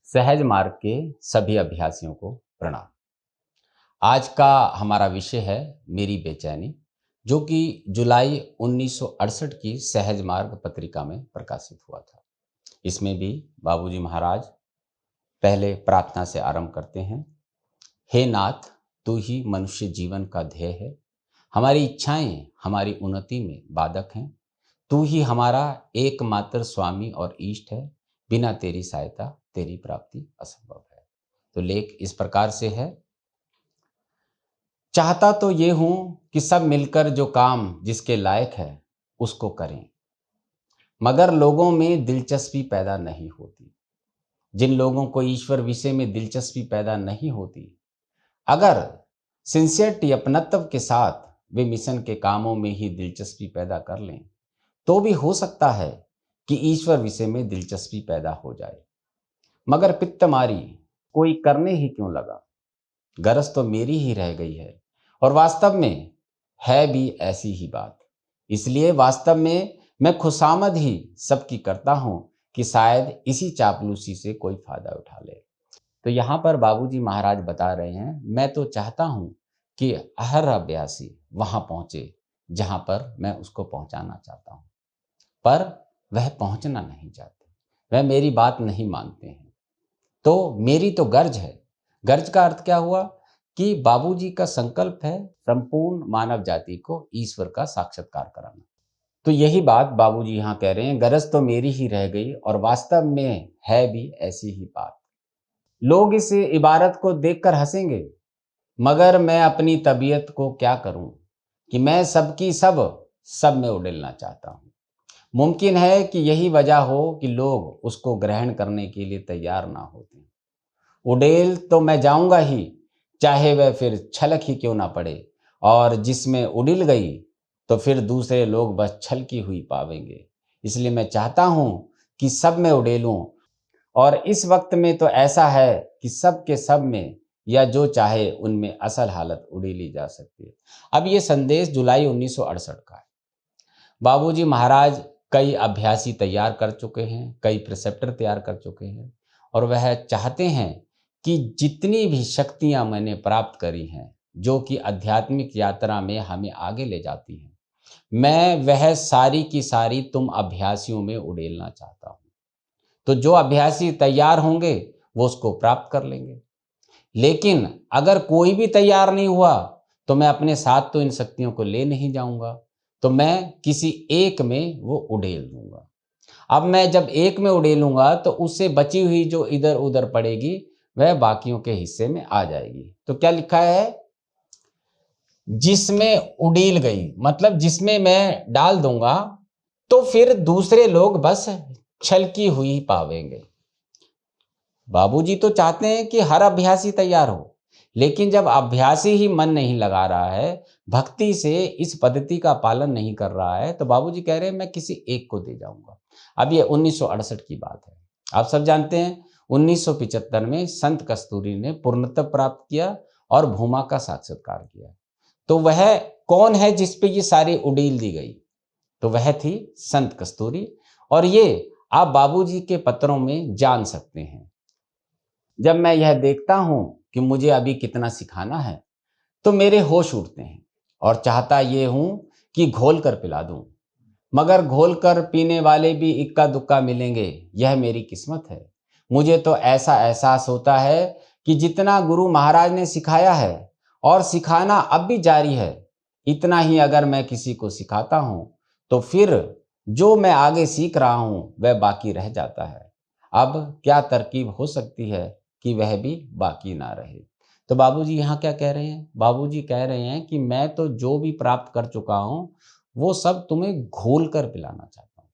सहज मार्ग के सभी अभ्यासियों को प्रणाम। आज का हमारा विषय है मेरी बेचैनी, जो कि जुलाई 1968 की सहज मार्ग पत्रिका में प्रकाशित हुआ था। इसमें भी बाबूजी महाराज पहले प्रार्थना से आरंभ करते हैं। हे नाथ, तू ही मनुष्य जीवन का ध्येय है। हमारी इच्छाएं हमारी उन्नति में बाधक हैं। तू ही हमारा एकमात्र स्वामी और इष्ट है। बिना तेरी सहायता तेरी प्राप्ति असंभव है। तो लेख इस प्रकार से है। चाहता तो ये हूं कि सब मिलकर जो काम जिसके लायक है उसको करें, मगर लोगों में दिलचस्पी पैदा नहीं होती। जिन लोगों को ईश्वर विषय में दिलचस्पी पैदा नहीं होती, अगर सिंसियरिटी अपनत्व के साथ वे मिशन के कामों में ही दिलचस्पी पैदा कर लें, तो भी हो सकता है कि ईश्वर विषय में दिलचस्पी पैदा हो जाए। मगर पित्त मारी कोई करने ही क्यों लगा, गरज तो मेरी ही रह गई है। और वास्तव में है भी ऐसी ही बात। इसलिए वास्तव में मैं खुशामद ही सबकी करता हूं कि शायद इसी चापलूसी से कोई फायदा उठा ले। तो यहाँ पर बाबूजी महाराज बता रहे हैं, मैं तो चाहता हूं कि हर अभ्यासी वहां पहुंचे जहां पर मैं उसको पहुंचाना चाहता हूं, पर वह पहुंचना नहीं चाहते, वह मेरी बात नहीं मानते हैं। तो मेरी तो गर्ज है। गर्ज का अर्थ क्या हुआ कि बाबूजी का संकल्प है संपूर्ण मानव जाति को ईश्वर का साक्षात्कार कराना। तो यही बात बाबूजी यहाँ कह रहे हैं, गरज तो मेरी ही रह गई और वास्तव में है भी ऐसी ही बात। लोग इस इबारत को देखकर हंसेंगे, मगर मैं अपनी तबीयत को क्या करूं कि मैं सबकी सब में उड़ेलना चाहता हूं। मुमकिन है कि यही वजह हो कि लोग उसको ग्रहण करने के लिए तैयार ना होते। उड़ेल तो मैं जाऊंगा ही, चाहे वह फिर छलक ही क्यों ना पड़े, और जिसमें उड़िल गई तो फिर दूसरे लोग बस छलकी हुई पावेंगे। इसलिए मैं चाहता हूं कि सब में उड़ेलूं, और इस वक्त में तो ऐसा है कि सब के सब में या जो चाहे उनमें असल हालत उड़ेली जा सकती है। अब ये संदेश जुलाई 1968 का है। बाबूजी महाराज कई अभ्यासी तैयार कर चुके हैं, कई प्रिसेप्टर तैयार कर चुके हैं, और वह चाहते हैं कि जितनी भी शक्तियां मैंने प्राप्त करी हैं, जो कि आध्यात्मिक यात्रा में हमें आगे ले जाती हैं, मैं वह सारी की सारी तुम अभ्यासियों में उड़ेलना चाहता हूं। तो जो अभ्यासी तैयार होंगे वो उसको प्राप्त कर लेंगे। लेकिन अगर कोई भी तैयार नहीं हुआ तो मैं अपने साथ तो इन शक्तियों को ले नहीं जाऊंगा, तो मैं किसी एक में वो उड़ेल दूंगा। अब मैं जब एक में उड़ेलूंगा तो उससे बची हुई जो इधर उधर पड़ेगी वह बाकियों के हिस्से में आ जाएगी। तो क्या लिखा है, जिसमें उड़ेल गई, मतलब जिसमें मैं डाल दूंगा तो फिर दूसरे लोग बस छलकी हुई पावेंगे। बाबूजी तो चाहते हैं कि हर अभ्यासी तैयार हो, लेकिन जब अभ्यासी ही मन नहीं लगा रहा है, भक्ति से इस पद्धति का पालन नहीं कर रहा है, तो बाबूजी कह रहे हैं मैं किसी एक को दे जाऊंगा। अब ये 1968 की बात है। आप सब जानते हैं 1975 में संत कस्तूरी ने पूर्णत्व प्राप्त किया और भूमा का साक्षात्कार किया। तो वह कौन है जिस पे ये सारी उड़ील दी गई? तो वह थी संत कस्तूरी। और ये आप बाबूजी के पत्रों में जान सकते हैं। जब मैं यह देखता हूं कि मुझे अभी कितना सिखाना है, तो मेरे होश उड़ते हैं और चाहता ये हूं कि घोल कर पिला दूं, मगर घोल कर पीने वाले भी इक्का दुक्का मिलेंगे, यह मेरी किस्मत है। मुझे तो ऐसा एहसास होता है कि जितना गुरु महाराज ने सिखाया है और सिखाना अब भी जारी है, इतना ही अगर मैं किसी को सिखाता हूं तो फिर जो मैं आगे सीख रहा हूं वह बाकी रह जाता है। अब क्या तरकीब हो सकती है कि वह भी बाकी ना रहे। तो बाबूजी यहाँ क्या कह रहे हैं? बाबूजी कह रहे हैं कि मैं तो जो भी प्राप्त कर चुका हूं वो सब तुम्हें घोल कर पिलाना चाहता हूं।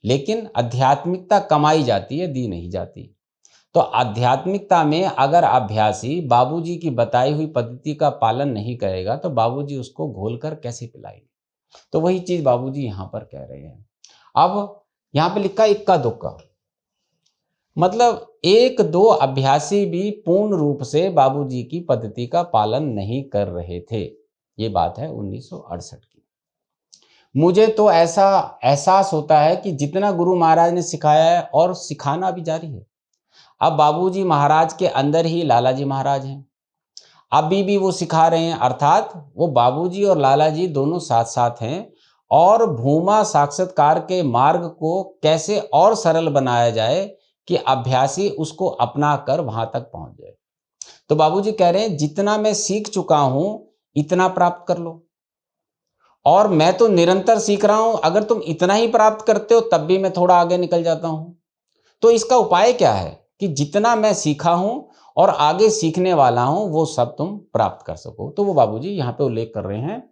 लेकिन आध्यात्मिकता कमाई जाती है, दी नहीं जाती। तो आध्यात्मिकता में अगर अभ्यासी बाबूजी की बताई हुई पद्धति का पालन नहीं करेगा तो बाबूजी उसको घोल कर कैसे पिलाएंगे? तो वही चीज बाबूजी यहाँ पर कह रहे हैं। अब यहाँ पे लिखा इक्का दुक्का, मतलब एक दो अभ्यासी भी पूर्ण रूप से बाबूजी की पद्धति का पालन नहीं कर रहे थे। ये बात है 1968 की। मुझे तो ऐसा एहसास होता है कि जितना गुरु महाराज ने सिखाया है और सिखाना भी जारी है, अब बाबूजी महाराज के अंदर ही लाला जी महाराज हैं, अभी भी वो सिखा रहे हैं, अर्थात वो बाबूजी और लाला जी दोनों साथ साथ हैं और भूमा साक्षात्कार के मार्ग को कैसे और सरल बनाया जाए कि अभ्यासी उसको अपना कर वहां तक पहुंच जाए। तो बाबूजी कह रहे हैं जितना मैं सीख चुका हूं इतना प्राप्त कर लो, और मैं तो निरंतर सीख रहा हूं, अगर तुम इतना ही प्राप्त करते हो तब भी मैं थोड़ा आगे निकल जाता हूं। तो इसका उपाय क्या है कि जितना मैं सीखा हूं और आगे सीखने वाला हूं वो सब तुम प्राप्त कर सको। तो वो बाबूजी यहां पे उल्लेख कर रहे हैं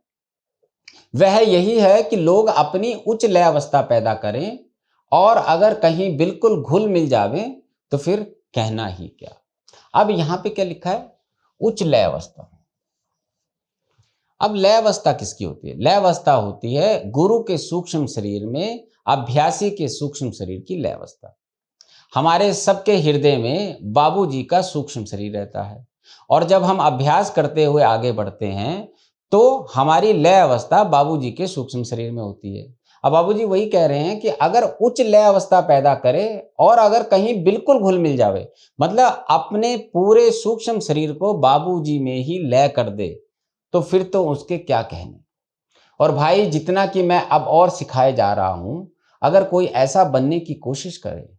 वह यही है कि लोग अपनी उच्च लय अवस्था पैदा करें, और अगर कहीं बिल्कुल घुल मिल जावे तो फिर कहना ही क्या। अब यहां पे क्या लिखा है, उच्च लय अवस्था। अब लय अवस्था किसकी होती है? लय अवस्था होती है गुरु के सूक्ष्म शरीर में अभ्यासी के सूक्ष्म शरीर की लय अवस्था। हमारे सबके हृदय में बाबूजी का सूक्ष्म शरीर रहता है, और जब हम अभ्यास करते हुए आगे बढ़ते हैं तो हमारी लय अवस्था बाबूजी के सूक्ष्म शरीर में होती है। अब बाबूजी वही कह रहे हैं कि अगर उच्च लय अवस्था पैदा करे और अगर कहीं बिल्कुल घुल मिल जावे, मतलब अपने पूरे सूक्ष्म शरीर को बाबूजी में ही लय कर दे, तो फिर तो उसके क्या कहने। और भाई जितना कि मैं अब और सिखाए जा रहा हूं, अगर कोई ऐसा बनने की कोशिश करे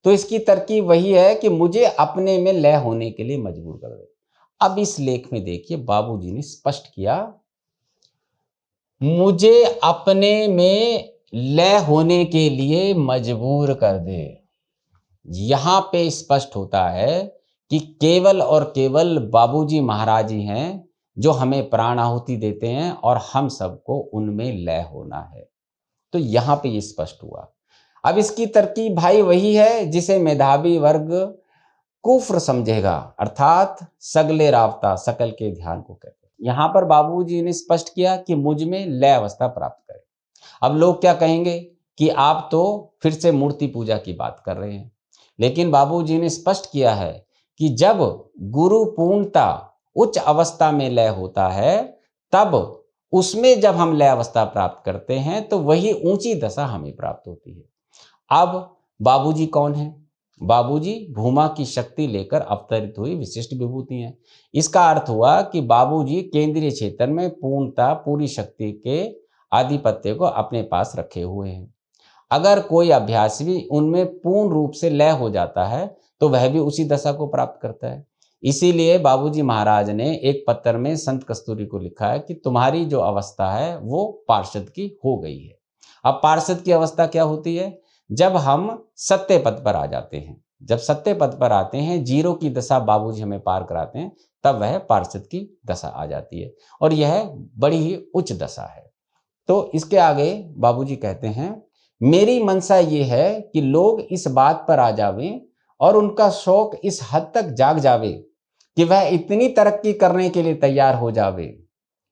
तो इसकी तरकीब वही है कि मुझे अपने में लय होने के लिए मजबूर कर दे। अब इस लेख में देखिए बाबूजी ने स्पष्ट किया, मुझे अपने में लय होने के लिए मजबूर कर दे। यहां पे स्पष्ट होता है कि केवल और केवल बाबूजी महाराज ही हैं जो हमें प्राण आहुति देते हैं और हम सबको उनमें लय होना है। तो यहां पे ये स्पष्ट हुआ। अब इसकी तरकीब भाई वही है जिसे मेधावी वर्ग कुफ्र समझेगा, अर्थात सगले रावता, सकल के ध्यान को कहते हैं। यहां पर बाबूजी ने स्पष्ट किया कि मुझ में लय अवस्था प्राप्त करें। अब लोग क्या कहेंगे कि आप तो फिर से मूर्ति पूजा की बात कर रहे हैं, लेकिन बाबूजी ने स्पष्ट किया है कि जब गुरु पूर्णता उच्च अवस्था में लय होता है, तब उसमें जब हम लय अवस्था प्राप्त करते हैं तो वही ऊंची दशा हमें प्राप्त होती है। अब बाबूजी कौन है? बाबूजी भूमा की शक्ति लेकर अवतरित हुई विशिष्ट विभूति हैं। इसका अर्थ हुआ कि बाबूजी केंद्रीय क्षेत्र में पूर्णता पूरी शक्ति के आधिपत्य को अपने पास रखे हुए हैं। अगर कोई अभ्यासी भी उनमें पूर्ण रूप से लय हो जाता है तो वह भी उसी दशा को प्राप्त करता है। इसीलिए बाबूजी महाराज ने एक पत्र में संत कस्तूरी को लिखा है कि तुम्हारी जो अवस्था है वो पार्षद की हो गई है। अब पार्षद की अवस्था क्या होती है? जब हम सत्य पद पर आ जाते हैं, जब सत्य पद पर आते हैं, जीरो की दशा बाबूजी हमें पार कराते हैं, तब वह पार्षद की दशा आ जाती है, और यह बड़ी ही उच्च दशा है। तो इसके आगे बाबूजी कहते हैं, मेरी मनसा ये है कि लोग इस बात पर आ जावें और उनका शौक इस हद तक जाग जावे कि वह इतनी तरक्की करने के लिए तैयार हो जावे।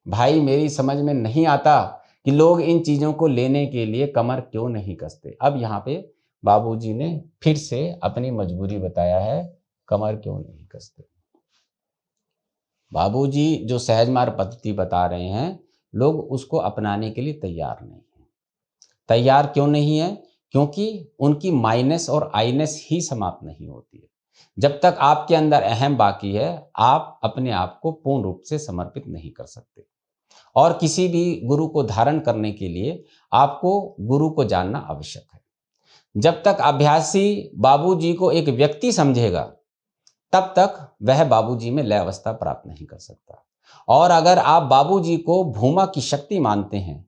भाई मेरी समझ में नहीं आता कि लोग इन चीजों को लेने के लिए कमर क्यों नहीं कसते। अब यहाँ पे बाबूजी ने फिर से अपनी मजबूरी बताया है, कमर क्यों नहीं कसते। बाबूजी जो सहज मार्ग पद्धति बता रहे हैं, लोग उसको अपनाने के लिए तैयार नहीं है। तैयार क्यों नहीं है? क्योंकि उनकी माइनस और आईनेस ही समाप्त नहीं होती है। जब तक आपके अंदर अहम बाकी है, आप अपने आप को पूर्ण रूप से समर्पित नहीं कर सकते। और किसी भी गुरु को धारण करने के लिए आपको गुरु को जानना आवश्यक है। जब तक अभ्यासी बाबूजी को एक व्यक्ति समझेगा, तब तक वह बाबूजी में लय अवस्था प्राप्त नहीं कर सकता। और अगर आप बाबूजी को भूमा की शक्ति मानते हैं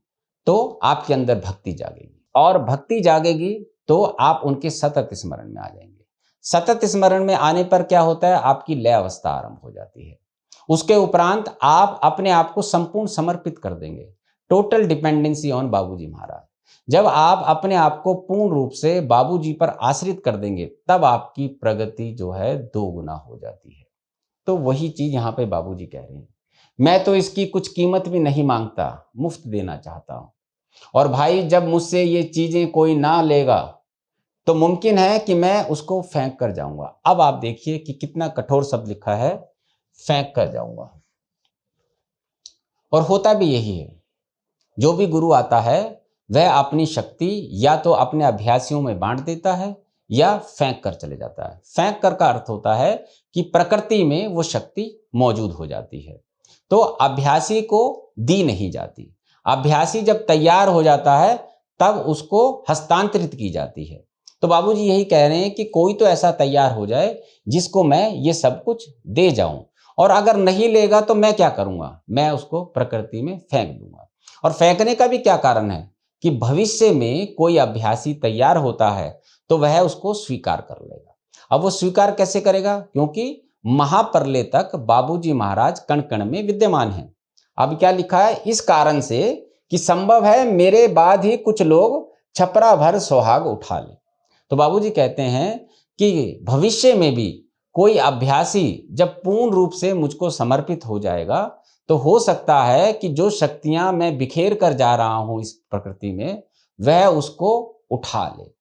तो आपके अंदर भक्ति जागेगी, और भक्ति जागेगी तो आप उनके सतत स्मरण में आ जाएंगे। सतत स्मरण में आने पर क्या होता है? आपकी लय अवस्था आरंभ हो जाती है। उसके उपरांत आप अपने आप को संपूर्ण समर्पित कर देंगे, टोटल डिपेंडेंसी ऑन बाबूजी महाराज। जब आप अपने आप को पूर्ण रूप से बाबूजी पर आश्रित कर देंगे, तब आपकी प्रगति जो है 2 गुना हो जाती है। तो वही चीज यहाँ पे बाबूजी कह रहे हैं, मैं तो इसकी कुछ कीमत भी नहीं मांगता, मुफ्त देना चाहता हूं। और भाई जब मुझसे ये चीजें कोई ना लेगा तो मुमकिन है कि मैं उसको फेंक कर जाऊंगा। अब आप देखिए कि कितना कठोर शब्द लिखा है, फेंक कर जाऊंगा। और होता भी यही है। जो भी गुरु आता है वह अपनी शक्ति या तो अपने अभ्यासियों में बांट देता है या फेंक कर चले जाता है। फेंक कर का अर्थ होता है कि प्रकृति में वो शक्ति मौजूद हो जाती है, तो अभ्यासी को दी नहीं जाती। अभ्यासी जब तैयार हो जाता है तब उसको हस्तांतरित की जाती है। तो बाबूजी यही कह रहे हैं कि कोई तो ऐसा तैयार हो जाए जिसको मैं ये सब कुछ दे जाऊं, और अगर नहीं लेगा तो मैं क्या करूंगा, मैं उसको प्रकृति में फेंक दूंगा। और फेंकने का भी क्या कारण है कि भविष्य में कोई अभ्यासी तैयार होता है तो वह उसको स्वीकार कर लेगा। अब वो स्वीकार कैसे करेगा, क्योंकि महाप्रलय तक बाबूजी महाराज कण कण में विद्यमान हैं। अब क्या लिखा है, इस कारण से कि संभव है मेरे बाद ही कुछ लोग छपरा भर सुहाग उठा लें। तो बाबूजी कहते हैं कि भविष्य में भी कोई अभ्यासी जब पूर्ण रूप से मुझको समर्पित हो जाएगा तो हो सकता है कि जो शक्तियां मैं बिखेर कर जा रहा हूं इस प्रकृति में, वह उसको उठा ले।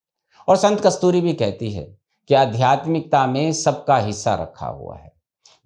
और संत कस्तूरी भी कहती है कि आध्यात्मिकता में सबका हिस्सा रखा हुआ है,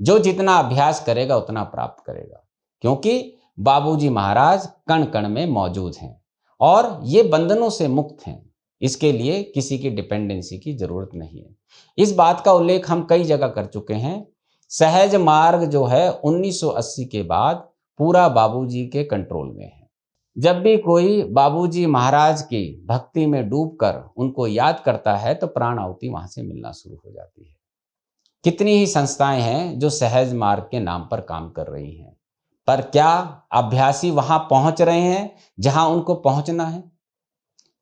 जो जितना अभ्यास करेगा उतना प्राप्त करेगा, क्योंकि बाबूजी महाराज कण कण में मौजूद हैं और ये बंधनों से मुक्त हैं। इसके लिए किसी की डिपेंडेंसी की जरूरत नहीं है। इस बात का उल्लेख हम कई जगह कर चुके हैं। सहज मार्ग जो है 1980 के बाद पूरा बाबूजी के कंट्रोल में है। जब भी कोई बाबूजी महाराज की भक्ति में डूबकर उनको याद करता है तो प्राण आहुति वहां से मिलना शुरू हो जाती है। कितनी ही संस्थाएं हैं जो सहज मार्ग के नाम पर काम कर रही हैं, पर क्या अभ्यासी वहां पहुंच रहे हैं जहां उनको पहुंचना है?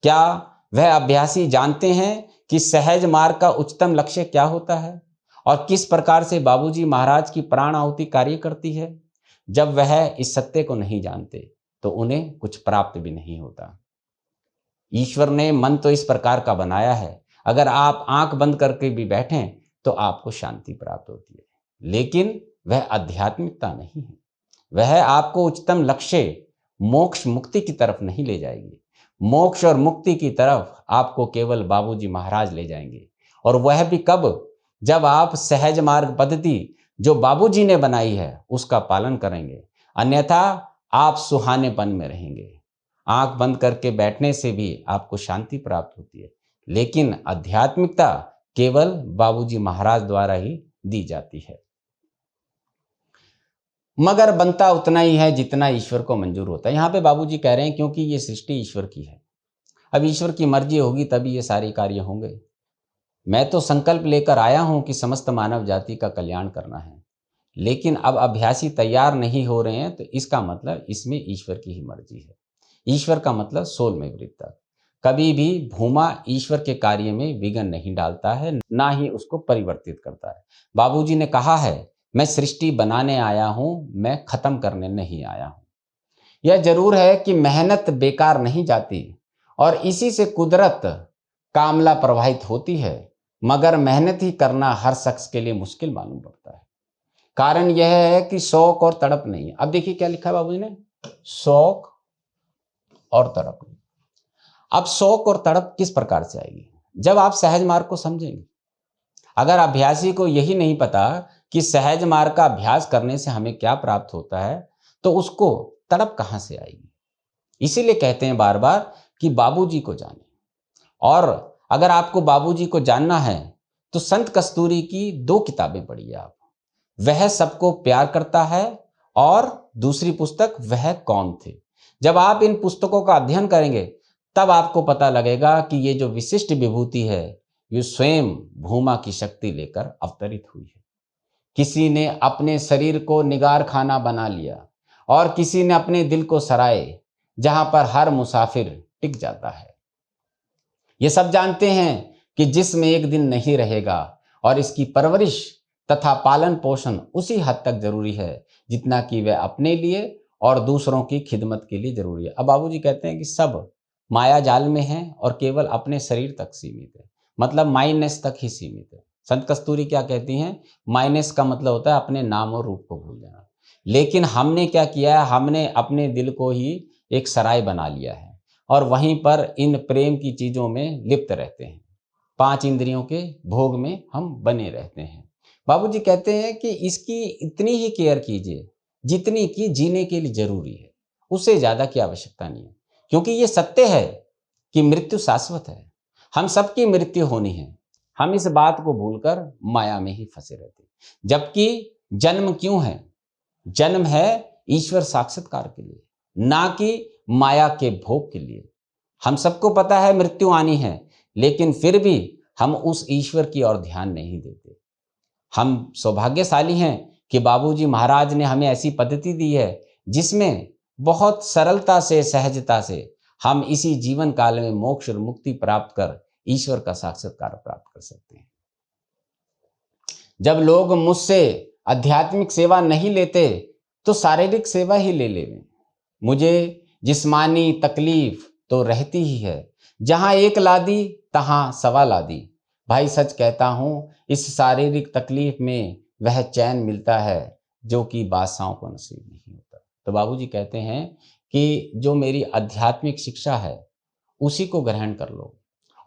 क्या वह अभ्यासी जानते हैं कि सहज मार्ग का उच्चतम लक्ष्य क्या होता है और किस प्रकार से बाबूजी महाराज की प्राण आहुति कार्य करती है? जब वह इस सत्य को नहीं जानते तो उन्हें कुछ प्राप्त भी नहीं होता। ईश्वर ने मन तो इस प्रकार का बनाया है, अगर आप आंख बंद करके भी बैठें तो आपको शांति प्राप्त होती है, लेकिन वह आध्यात्मिकता नहीं है। वह आपको उच्चतम लक्ष्य मोक्ष मुक्ति की तरफ नहीं ले जाएगी। मोक्ष और मुक्ति की तरफ आपको केवल बाबूजी महाराज ले जाएंगे, और वह भी कब? जब आप सहज मार्ग पद्धति जो बाबूजी ने बनाई है उसका पालन करेंगे, अन्यथा आप सुहानेपन में रहेंगे। आंख बंद करके बैठने से भी आपको शांति प्राप्त होती है, लेकिन आध्यात्मिकता केवल बाबूजी महाराज द्वारा ही दी जाती है। मगर बनता उतना ही है जितना ईश्वर को मंजूर होता है। यहाँ पे बाबूजी कह रहे हैं क्योंकि ये सृष्टि ईश्वर की है, अब ईश्वर की मर्जी होगी तभी ये सारे कार्य होंगे। मैं तो संकल्प लेकर आया हूं कि समस्त मानव जाति का कल्याण करना है, लेकिन अब अभ्यासी तैयार नहीं हो रहे हैं तो इसका मतलब इसमें ईश्वर की ही मर्जी है। ईश्वर का मतलब सोल में वृत्ता। कभी भी भूमा ईश्वर के कार्य में विघ्न नहीं डालता है, ना ही उसको परिवर्तित करता है। बाबूजी ने कहा है, मैं सृष्टि बनाने आया हूं, मैं खत्म करने नहीं आया हूं। यह जरूर है कि मेहनत बेकार नहीं जाती और इसी से कुदरत कामला प्रवाहित होती है, मगर मेहनत ही करना हर शख्स के लिए मुश्किल मालूम पड़ता है। कारण यह है कि शौक और तड़प नहीं है। अब देखिए क्या लिखा है बाबूजी ने, शौक और तड़प नहीं। अब शौक और तड़प किस प्रकार से आएगी? जब आप सहज मार्ग को समझेंगे। अगर अभ्यासी को यही नहीं पता कि सहज मार्ग का अभ्यास करने से हमें क्या प्राप्त होता है, तो उसको तड़प कहां से आएगी? इसीलिए कहते हैं बार बार कि बाबूजी को जाने। और अगर आपको बाबूजी को जानना है तो संत कस्तूरी की 2 किताबें पढ़िए आप। वह सबको प्यार करता है और दूसरी पुस्तक वह कौन थे। जब आप इन पुस्तकों का अध्ययन करेंगे तब आपको पता लगेगा कि ये जो विशिष्ट विभूति है ये स्वयं भूमा की शक्ति लेकर अवतरित हुई है। किसी ने अपने शरीर को निगार खाना बना लिया और किसी ने अपने दिल को सराय, जहां पर हर मुसाफिर टिक जाता है। ये सब जानते हैं कि जिसमें एक दिन नहीं रहेगा और इसकी परवरिश तथा पालन पोषण उसी हद तक जरूरी है जितना कि वह अपने लिए और दूसरों की खिदमत के लिए जरूरी है। अब बाबूजी कहते हैं कि सब माया जाल में हैं और केवल अपने शरीर तक सीमित है, मतलब माइनस तक ही सीमित है। संत कस्तूरी क्या कहती हैं, माइनस का मतलब होता है अपने नाम और रूप को भूल जाना। लेकिन हमने क्या किया है, हमने अपने दिल को ही एक सराय बना लिया है और वहीं पर इन प्रेम की चीजों में लिप्त रहते हैं। 5 इंद्रियों के भोग में हम बने रहते हैं। बाबूजी कहते हैं कि इसकी इतनी ही केयर कीजिए जितनी कि जीने के लिए जरूरी है, उससे ज्यादा की आवश्यकता नहीं है। क्योंकि ये सत्य है कि मृत्यु शाश्वत है, हम सबकी मृत्यु होनी है। हम इस बात को भूलकर माया में ही फंसे रहते हैं। जबकि जन्म क्यों है? जन्म है ईश्वर साक्षात्कार के लिए, ना कि माया के भोग के लिए। हम सबको पता है मृत्यु आनी है, लेकिन फिर भी हम उस ईश्वर की ओर ध्यान नहीं देते। हम सौभाग्यशाली हैं कि बाबूजी महाराज ने हमें ऐसी पद्धति दी है जिसमें बहुत सरलता से, सहजता से हम इसी जीवन काल में मोक्ष और मुक्ति प्राप्त कर ईश्वर का साक्षात्कार प्राप्त कर सकते हैं। जब लोग मुझसे आध्यात्मिक सेवा नहीं लेते तो शारीरिक सेवा ही ले लें। मुझे जिस्मानी तकलीफ तो रहती ही है, जहां एक लादी तहां सवा लादी। भाई सच कहता हूं, इस शारीरिक तकलीफ में वह चैन मिलता है जो कि बादशाहों को नसीब नहीं होता। तो बाबूजी कहते हैं कि जो मेरी आध्यात्मिक शिक्षा है उसी को ग्रहण कर लो,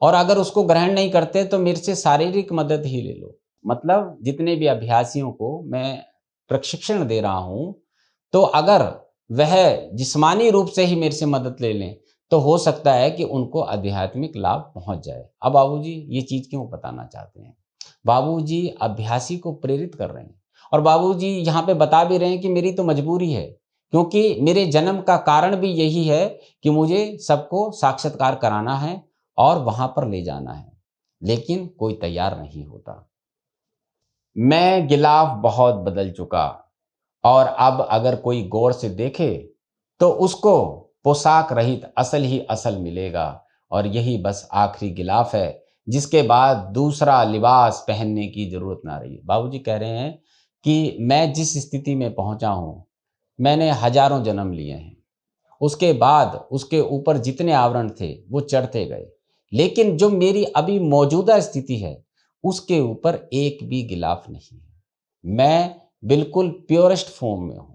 और अगर उसको ग्रहण नहीं करते तो मेरे से शारीरिक मदद ही ले लो। मतलब जितने भी अभ्यासियों को मैं प्रशिक्षण दे रहा हूं, तो अगर वह जिस्मानी रूप से ही मेरे से मदद ले लें तो हो सकता है कि उनको आध्यात्मिक लाभ पहुंच जाए। अब बाबूजी ये चीज क्यों बताना चाहते हैं? बाबूजी अभ्यासी को प्रेरित कर रहे हैं, और बाबूजी यहाँ पे बता भी रहे हैं कि मेरी तो मजबूरी है, क्योंकि मेरे जन्म का कारण भी यही है कि मुझे सबको साक्षात्कार कराना है और वहां पर ले जाना है, लेकिन कोई तैयार नहीं होता। मैं गिलाफ बहुत बदल चुका, और अब अगर कोई गौर से देखे तो उसको पोशाक रहित असल ही असल मिलेगा, और यही बस आखिरी गिलाफ है जिसके बाद दूसरा लिबास पहनने की जरूरत ना रही। बाबूजी कह रहे हैं कि मैं जिस स्थिति में पहुंचा हूं, मैंने हजारों जन्म लिए हैं, उसके बाद उसके ऊपर जितने आवरण थे वो चढ़ते गए, लेकिन जो मेरी अभी मौजूदा स्थिति है उसके ऊपर एक भी गिलाफ नहीं है। मैं बिल्कुल प्योरेस्ट फॉर्म में हूं।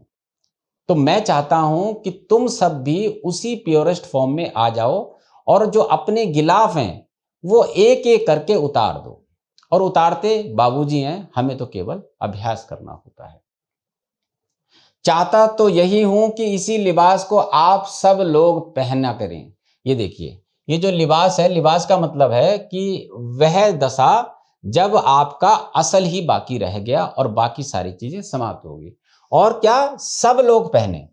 तो मैं चाहता हूं कि तुम सब भी उसी प्योरेस्ट फॉर्म में आ जाओ, और जो अपने गिलाफ हैं वो एक एक करके उतार दो। और उतारते बाबूजी हैं, हमें तो केवल अभ्यास करना होता है। चाहता तो यही हूं कि इसी लिबास को आप सब लोग पहना करें। ये देखिए, ये जो लिबास है, लिबास का मतलब है कि वह दशा जब आपका असल ही बाकी रह गया और बाकी सारी चीजें समाप्त होगी। और क्या सब लोग पहने,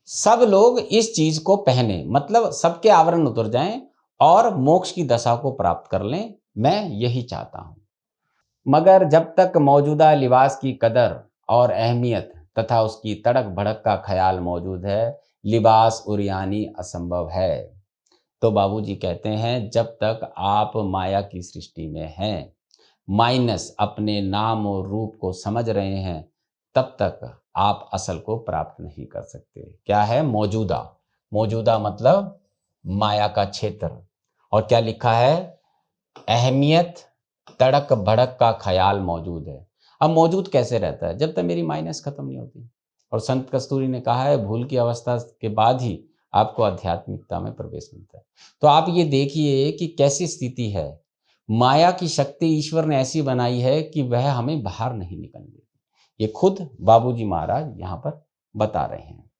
सब लोग इस चीज को पहने, मतलब सबके आवरण उतर जाएं और मोक्ष की दशा को प्राप्त कर लें। मैं यही चाहता हूं। मगर जब तक मौजूदा लिबास की कदर और अहमियत तथा उसकी तड़क भड़क का ख्याल मौजूद है, लिबास उरियानी असंभव है। तो बाबूजी कहते हैं, जब तक आप माया की सृष्टि में हैं, माइनस अपने नाम और रूप को समझ रहे हैं, तब तक आप असल को प्राप्त नहीं कर सकते। क्या है मौजूदा? मौजूदा मतलब माया का क्षेत्र। और क्या लिखा है? अहमियत, तड़क भड़क का ख्याल मौजूद है। अब मौजूद कैसे रहता है? जब तक मेरी माइनस खत्म नहीं होती। और संत कस्तूरी ने कहा है, भूल की अवस्था के बाद ही आपको आध्यात्मिकता में प्रवेश मिलता है। तो आप ये देखिए कि कैसी स्थिति है। माया की शक्ति ईश्वर ने ऐसी बनाई है कि वह हमें बाहर नहीं निकलने देती। ये खुद बाबूजी महाराज यहाँ पर बता रहे हैं।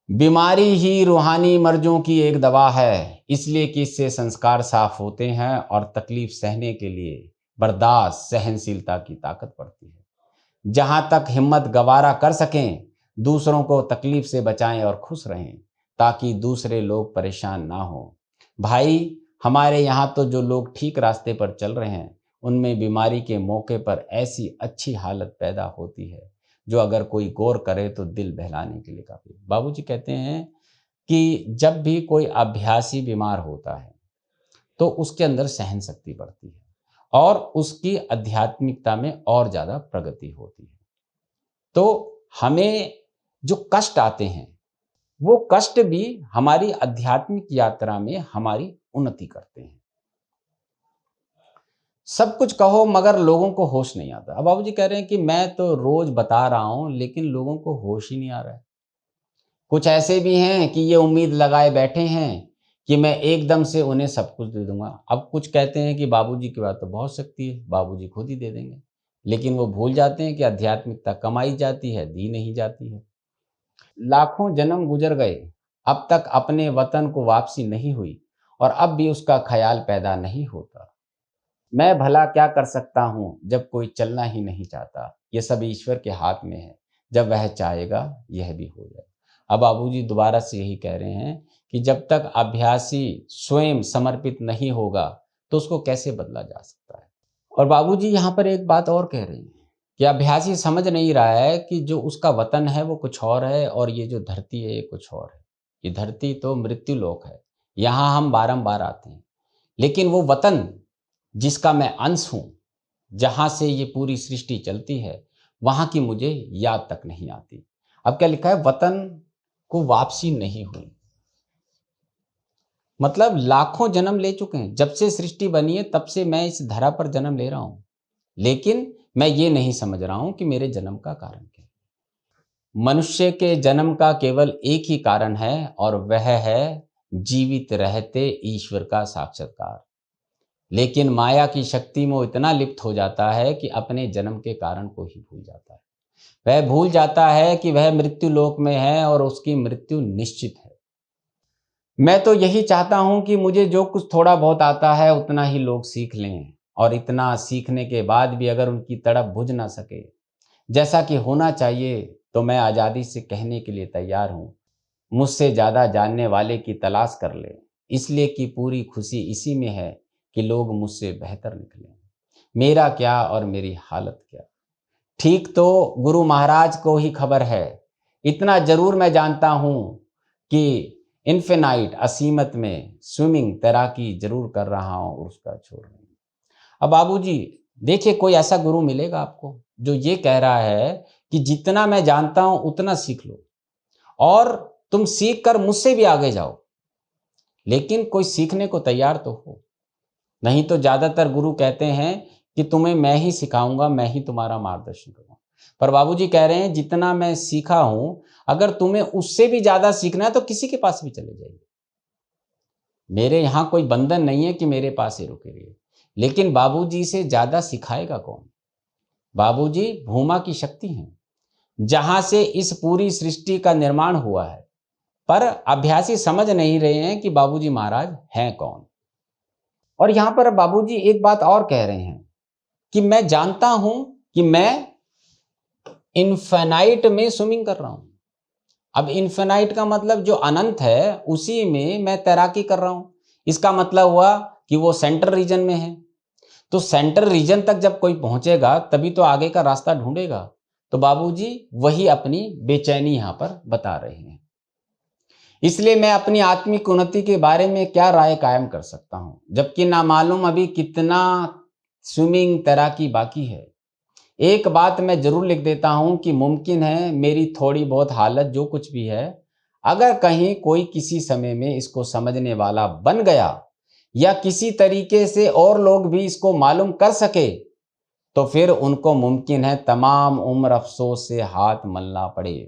बीमारी ही रूहानी मर्जों की एक दवा है, इसलिए कि इससे संस्कार साफ होते हैं और तकलीफ सहने के लिए बर्दाश्त, सहनशीलता की ताकत पड़ती है। जहां तक हिम्मत गवारा कर सकें, दूसरों को तकलीफ से बचाएं और खुश रहें, ताकि दूसरे लोग परेशान ना हो। भाई, हमारे यहाँ तो जो लोग ठीक रास्ते पर चल रहे हैं, उनमें बीमारी के मौके पर ऐसी अच्छी हालत पैदा होती है जो अगर कोई गौर करे तो दिल बहलाने के लिए काफी। बाबूजी कहते हैं कि जब भी कोई अभ्यासी बीमार होता है तो उसके अंदर सहन शक्ति बढ़ती है और उसकी आध्यात्मिकता में और ज्यादा प्रगति होती है। तो हमें जो कष्ट आते हैं, वो कष्ट भी हमारी आध्यात्मिक यात्रा में हमारी उन्नति करते हैं। सब कुछ कहो मगर लोगों को होश नहीं आता। अब बाबूजी कह रहे हैं कि मैं तो रोज बता रहा हूं, लेकिन लोगों को होश ही नहीं आ रहा है। कुछ ऐसे भी हैं कि ये उम्मीद लगाए बैठे हैं कि मैं एकदम से उन्हें सब कुछ दे दूंगा। अब कुछ कहते हैं कि बाबूजी की बात तो बहुत शक्ति है, बाबूजी खुद ही दे देंगे, लेकिन वो भूल जाते हैं कि आध्यात्मिकता कमाई जाती है, दी नहीं जाती है। लाखों जन्म गुजर गए, अब तक अपने वतन को वापसी नहीं हुई, और अब भी उसका ख्याल पैदा नहीं होता। मैं भला क्या कर सकता हूँ जब कोई चलना ही नहीं चाहता, ये सब ईश्वर के हाथ में है, जब वह चाहेगा यह भी हो जाए। अब बाबूजी दोबारा से यही कह रहे हैं कि जब तक अभ्यासी स्वयं समर्पित नहीं होगा तो उसको कैसे बदला जा सकता है। और बाबूजी यहाँ पर एक बात और कह रहे हैं कि अभ्यासी समझ नहीं रहा है कि जो उसका वतन है वो कुछ और है और ये जो धरती है ये कुछ और है। ये धरती तो मृत्यु लोक है, यहाँ हम बारंबार आते हैं, लेकिन वो वतन जिसका मैं अंश हूँ, जहाँ से ये पूरी सृष्टि चलती है, वहाँ की मुझे याद तक नहीं आती। अब क्या लिखा है, वतन को वापसी नहीं हुई। मतलब लाखों जन्म ले चुके हैं, जब से सृष्टि बनी है तब से मैं इस धरा पर जन्म ले रहा हूँ, लेकिन मैं ये नहीं समझ रहा हूँ कि मेरे जन्म का कारण क्या है। मनुष्य के जन्म का केवल एक ही कारण है और वह है जीवित रहते ईश्वर का साक्षात्कार। लेकिन माया की शक्ति में वो इतना लिप्त हो जाता है कि अपने जन्म के कारण को ही भूल जाता है। वह भूल जाता है कि वह मृत्यु लोक में है और उसकी मृत्यु निश्चित है। मैं तो यही चाहता हूं कि मुझे जो कुछ थोड़ा बहुत आता है उतना ही लोग सीख लें, और इतना सीखने के बाद भी अगर उनकी तड़प बुझ ना सके जैसा कि होना चाहिए, तो मैं आज़ादी से कहने के लिए तैयार हूं, मुझसे ज़्यादा जानने वाले की तलाश कर ले, इसलिए कि पूरी खुशी इसी में है कि लोग मुझसे बेहतर निकलें। मेरा क्या और मेरी हालत क्या। ठीक तो गुरु महाराज को ही खबर है, इतना जरूर मैं जानता हूं कि इन्फिनाइट असीमत में स्विमिंग तैराकी जरूर कर रहा हूं और उसका छोड़ नहीं। अब बाबूजी देखिए, कोई ऐसा गुरु मिलेगा आपको जो ये कह रहा है कि जितना मैं जानता हूं उतना सीख लो और तुम सीख कर मुझसे भी आगे जाओ, लेकिन कोई सीखने को तैयार तो हो। नहीं तो ज्यादातर गुरु कहते हैं कि तुम्हें मैं ही सिखाऊंगा, मैं ही तुम्हारा मार्गदर्शन करूंगा। पर बाबूजी कह रहे हैं जितना मैं सीखा हूं, अगर तुम्हें उससे भी ज्यादा सीखना है तो किसी के पास भी चले जाइए। मेरे यहां कोई बंधन नहीं है कि मेरे पास ही रुके रहिए। लेकिन बाबूजी से ज्यादा सिखाएगा कौन। बाबूजी भूमा की शक्ति हैं, जहां से इस पूरी सृष्टि का निर्माण हुआ है। पर अभ्यासी समझ नहीं रहे हैं कि बाबूजी महाराज हैं कौन। और यहां पर बाबूजी एक बात और कह रहे हैं कि मैं जानता हूं कि मैं इन्फिनाइट में स्विमिंग कर रहा हूं। अब इन्फिनाइट का मतलब जो अनंत है उसी में मैं तैराकी कर रहा हूं। इसका मतलब हुआ कि वो सेंट्रल रीजन में है, तो सेंट्रल रीजन तक जब कोई पहुंचेगा तभी तो आगे का रास्ता ढूंढेगा। तो बाबूजी वही अपनी बेचैनी यहां पर बता रहे हैं। इसलिए मैं अपनी आत्मिक उन्नति के बारे में क्या राय कायम कर सकता हूं, जबकि ना मालूम अभी कितना स्विमिंग तैराकी बाकी है। एक बात मैं जरूर लिख देता हूं कि मुमकिन है मेरी थोड़ी बहुत हालत जो कुछ भी है, अगर कहीं कोई किसी समय में इसको समझने वाला बन गया या किसी तरीके से और लोग भी इसको मालूम कर सके, तो फिर उनको मुमकिन है तमाम उम्र अफसोस से हाथ मलना पड़े।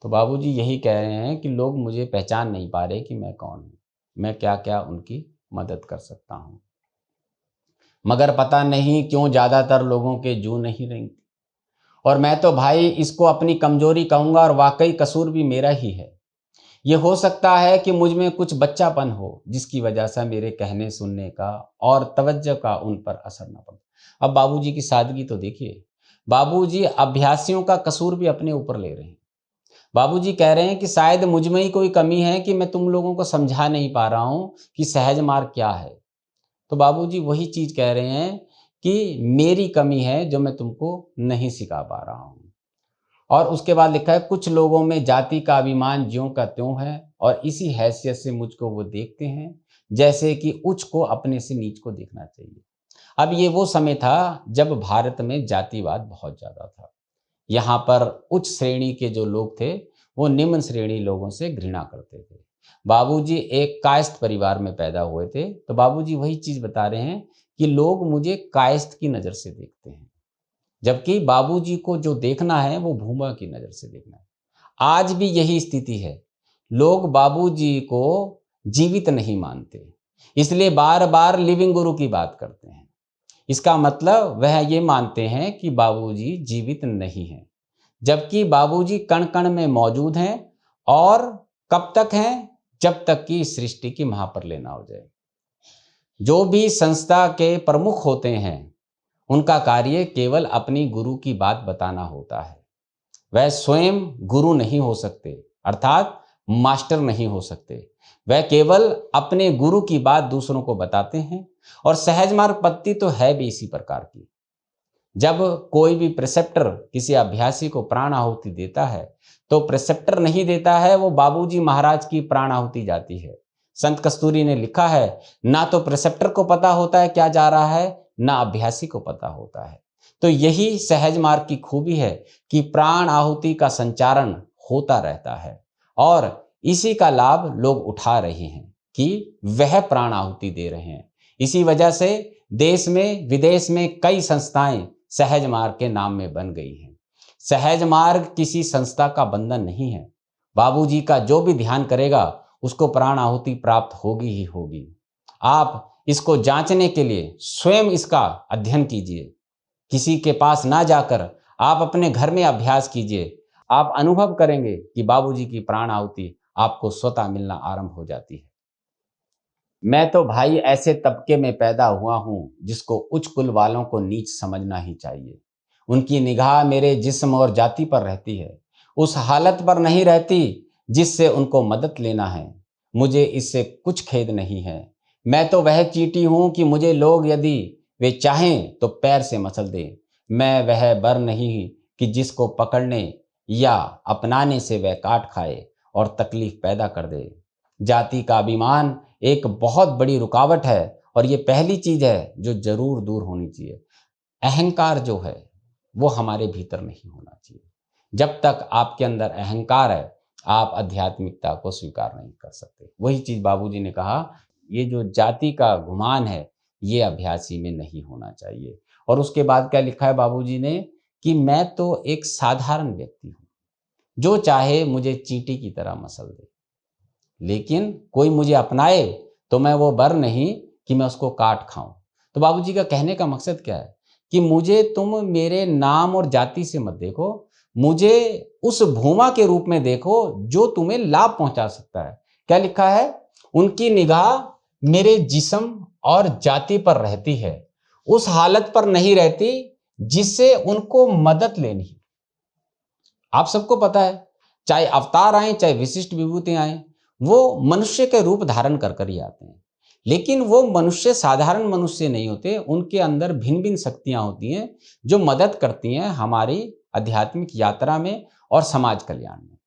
तो बाबूजी यही कह रहे हैं कि लोग मुझे पहचान नहीं पा रहे कि मैं कौन हूं, मैं क्या क्या उनकी मदद कर सकता हूं। मगर पता नहीं क्यों ज्यादातर लोगों के जू नहीं रेंगती, और मैं तो भाई इसको अपनी कमजोरी कहूंगा और वाकई कसूर भी मेरा ही है। ये हो सकता है कि मुझ में कुछ बच्चापन हो जिसकी वजह से मेरे कहने सुनने का और तवज्जो का उन पर असर न पड़े। अब बाबूजी की सादगी तो देखिए, बाबूजी अभ्यासियों का कसूर भी अपने ऊपर ले रहे हैं। बाबूजी कह रहे हैं कि शायद मुझ में ही कोई कमी है कि मैं तुम लोगों को समझा नहीं पा रहा हूं कि सहज मार्ग क्या है। तो बाबूजी वही चीज कह रहे हैं कि मेरी कमी है जो मैं तुमको नहीं सिखा पा रहा हूं। और उसके बाद लिखा है, कुछ लोगों में जाति का अभिमान ज्यों का त्यों है और इसी हैसियत से मुझको वो देखते हैं जैसे कि उच्च को अपने से नीच को देखना चाहिए। अब ये वो समय था जब भारत में जातिवाद बहुत ज्यादा था। यहाँ पर उच्च श्रेणी के जो लोग थे वो निम्न श्रेणी लोगों से घृणा करते थे। बाबूजी एक कायस्थ परिवार में पैदा हुए थे, तो बाबूजी वही चीज बता रहे हैं कि लोग मुझे कायस्थ की नजर से देखते हैं, जबकि बाबूजी को जो देखना है वो भूमा की नजर से देखना है। आज भी यही स्थिति है, लोग बाबूजी को जीवित नहीं मानते, इसलिए बार बार लिविंग गुरु की बात करते हैं। इसका मतलब वह ये मानते हैं कि बाबूजी जीवित नहीं हैं, जबकि बाबूजी कण कण में मौजूद हैं। और कब तक हैं? जब तक कि इस सृष्टि की महाप्रलय ना हो जाए। जो भी संस्था के प्रमुख होते हैं उनका कार्य केवल अपनी गुरु की बात बताना होता है। वह स्वयं गुरु नहीं हो सकते, अर्थात मास्टर नहीं हो सकते। वह केवल अपने गुरु की बात दूसरों को बताते हैं। और सहज मार्ग पद्धति तो है भी इसी प्रकार की। जब कोई भी प्रिसेप्टर किसी अभ्यासी को प्राण आहुति देता है तो प्रिसेप्टर नहीं देता है, वो बाबूजी महाराज की प्राण आहुति जाती है। संत कस्तूरी ने लिखा है, ना तो प्रिसेप्टर को पता होता है क्या जा रहा है, ना अभ्यासी को पता होता है। तो यही सहज मार्ग की खूबी है कि प्राण आहुति का संचारण होता रहता है और इसी का लाभ लोग उठा रहे हैं कि वह प्राण आहुति दे रहे हैं। इसी वजह से देश में विदेश में कई संस्थाएं सहज मार्ग के नाम में बन गई हैं। सहज मार्ग किसी संस्था का बंधन नहीं है। बाबूजी का जो भी ध्यान करेगा उसको प्राण आहुति प्राप्त होगी ही होगी। आप इसको जांचने के लिए स्वयं इसका अध्ययन कीजिए, किसी के पास ना जाकर आप अपने घर में अभ्यास कीजिए। आप अनुभव करेंगे कि बाबूजी की प्राण आहुति आपको स्वतः मिलना आरंभ हो जाती है। मैं तो भाई ऐसे तबके में पैदा हुआ हूं जिसको उच्च कुल वालों को नीच समझना ही चाहिए। उनकी निगाह मेरे जिस्म और जाति पर रहती है, उस हालत पर नहीं रहती जिससे उनको मदद लेना है। मुझे इससे कुछ खेद नहीं है। मैं तो वह चींटी हूं कि मुझे लोग यदि वे चाहें तो पैर से मसल दें। मैं वह बर नहीं कि जिसको पकड़ने या अपनाने से वह काट खाए और तकलीफ पैदा कर दे। जाति का अभिमान एक बहुत बड़ी रुकावट है और ये पहली चीज है जो जरूर दूर होनी चाहिए। अहंकार जो है वो हमारे भीतर नहीं होना चाहिए। जब तक आपके अंदर अहंकार है आप आध्यात्मिकता को स्वीकार नहीं कर सकते। वही चीज बाबूजी ने कहा, ये जो जाति का गुमान है ये अभ्यासी में नहीं होना चाहिए। और उसके बाद क्या लिखा है बाबूजी ने कि मैं तो एक साधारण व्यक्ति हूं, जो चाहे मुझे चींटी की तरह मसल दे, लेकिन कोई मुझे अपनाए तो मैं वो बर नहीं कि मैं उसको काट खाऊं। तो बाबूजी का कहने का मकसद क्या है कि मुझे तुम मेरे नाम और जाति से मत देखो, मुझे उस भूमा के रूप में देखो जो तुम्हें लाभ पहुंचा सकता है। क्या लिखा है, उनकी निगाह मेरे जिस्म और जाति पर रहती है, उस हालत पर नहीं रहती जिससे उनको मदद लेनी है। आप सबको पता है, चाहे अवतार आए चाहे विशिष्ट विभूति आए, वो मनुष्य के रूप धारण कर ही आते हैं। लेकिन वो मनुष्य साधारण मनुष्य नहीं होते, उनके अंदर भिन्न भिन्न शक्तियां होती हैं जो मदद करती हैं हमारी आध्यात्मिक यात्रा में और समाज कल्याण में।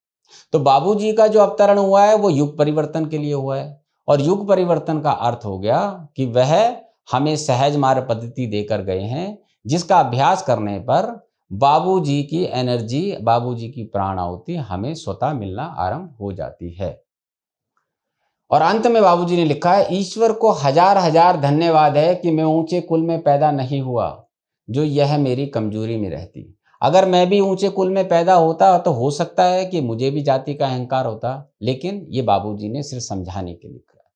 तो बाबूजी का जो अवतरण हुआ है वो युग परिवर्तन के लिए हुआ है। और युग परिवर्तन का अर्थ हो गया कि वह हमें सहज मार्ग पद्धति देकर गए हैं, जिसका अभ्यास करने पर बाबूजी की एनर्जी, बाबूजी की प्राण आहुति हमें स्वतः मिलना आरंभ हो जाती है। और अंत में बाबूजी ने लिखा है, ईश्वर को हजार हजार धन्यवाद है कि मैं ऊंचे कुल में पैदा नहीं हुआ, जो यह मेरी कमजोरी में रहती। अगर मैं भी ऊंचे कुल में पैदा होता तो हो सकता है कि मुझे भी जाति का अहंकार होता, लेकिन ये बाबूजी ने सिर्फ समझाने के लिए लिखा,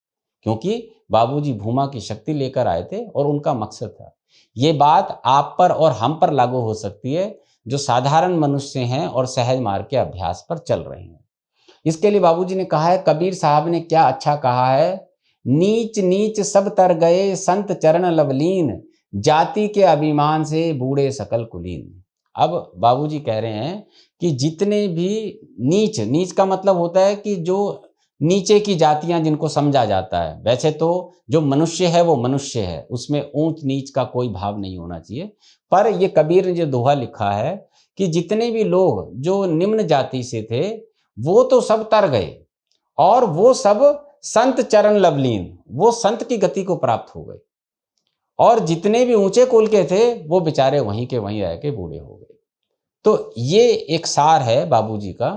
क्योंकि बाबूजी भूमा की शक्ति लेकर आए थे और उनका मकसद था। ये बात आप पर और हम पर लागू हो सकती है जो साधारण मनुष्य हैं और सहज मार्ग के अभ्यास पर चल रहे हैं। इसके लिए बाबूजी ने कहा है, कबीर साहब ने क्या अच्छा कहा है, नीच नीच सब तर गए संत चरण लवलीन, जाति के अभिमान से बूढ़े सकल कुलीन। अब बाबूजी कह रहे हैं कि जितने भी नीच, नीच का मतलब होता है कि जो नीचे की जातियां जिनको समझा जाता है, वैसे तो जो मनुष्य है वो मनुष्य है, उसमें ऊंच नीच का कोई भाव नहीं होना चाहिए। पर ये कबीर ने जो दोहा लिखा है कि जितने भी लोग जो निम्न जाति से थे वो तो सब तर गए और वो सब संत चरण लवलीन, वो संत की गति को प्राप्त हो गए, और जितने भी ऊंचे कुल के थे वो बेचारे वहीं के वहीं रह के बूढ़े हो गए। तो ये एक सार है बाबूजी का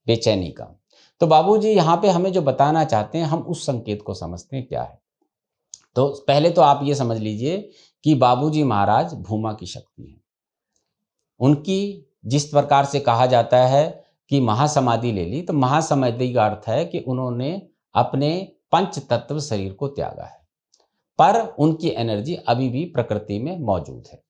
बेचैनी का। तो बाबूजी यहाँ पे हमें जो बताना चाहते हैं, हम उस संकेत को समझते हैं क्या है। तो पहले तो आप ये समझ लीजिए कि बाबूजी महाराज भूमा की शक्ति है। उनकी जिस प्रकार से कहा जाता है कि महासमाधि ले ली, तो महासमाधि का अर्थ है कि उन्होंने अपने पंच तत्व शरीर को त्यागा है, पर उनकी एनर्जी अभी भी प्रकृति में मौजूद है।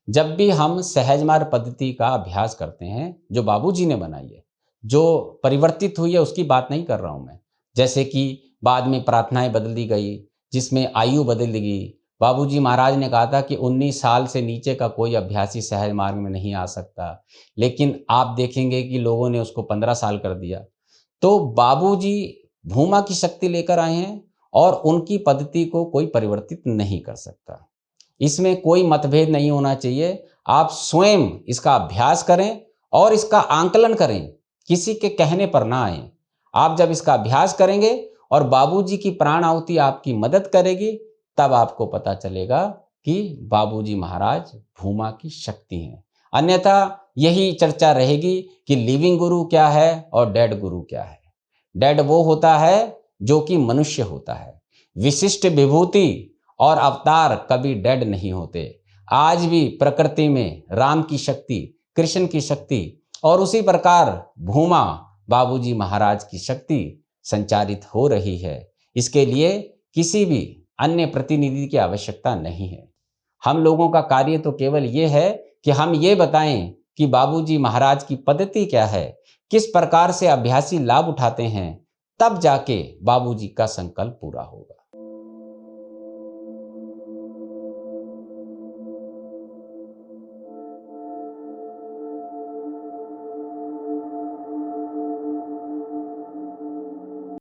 जब भी हम सहज मार्ग पद्धति का अभ्यास करते हैं जो बाबूजी ने बनाई है, जो परिवर्तित हुई है उसकी बात नहीं कर रहा हूं मैं, जैसे कि बाद में प्रार्थनाएं बदल दी गई, जिसमें आयु बदल दी गई। बाबूजी महाराज ने कहा था कि 19 साल से नीचे का कोई अभ्यासी सहज मार्ग में नहीं आ सकता, लेकिन आप देखेंगे कि लोगों ने उसको 15 साल कर दिया। तो बाबूजी भूमा की शक्ति लेकर आए हैं और उनकी पद्धति को कोई परिवर्तित नहीं कर सकता। इसमें कोई मतभेद नहीं होना चाहिए। आप स्वयं इसका अभ्यास करें और इसका आंकलन करें, किसी के कहने पर ना आए। आप जब इसका अभ्यास करेंगे और बाबूजी की प्राण आहुति आपकी मदद करेगी, तब आपको पता चलेगा कि बाबूजी महाराज भूमा की शक्ति हैं। अन्यथा यही चर्चा रहेगी कि लिविंग गुरु क्या है और डेड गुरु क्या है। डेड वो होता है जो कि मनुष्य होता है। विशिष्ट विभूति और अवतार कभी डेड नहीं होते। आज भी प्रकृति में राम की शक्ति, कृष्ण की शक्ति और उसी प्रकार भूमा बाबूजी महाराज की शक्ति संचारित हो रही है। इसके लिए किसी भी अन्य प्रतिनिधि की आवश्यकता नहीं है। हम लोगों का कार्य तो केवल ये है कि हम ये बताएं कि बाबूजी महाराज की पद्धति क्या है, किस प्रकार से अभ्यासी लाभ उठाते हैं, तब जाके बाबूजी का संकल्प पूरा होगा।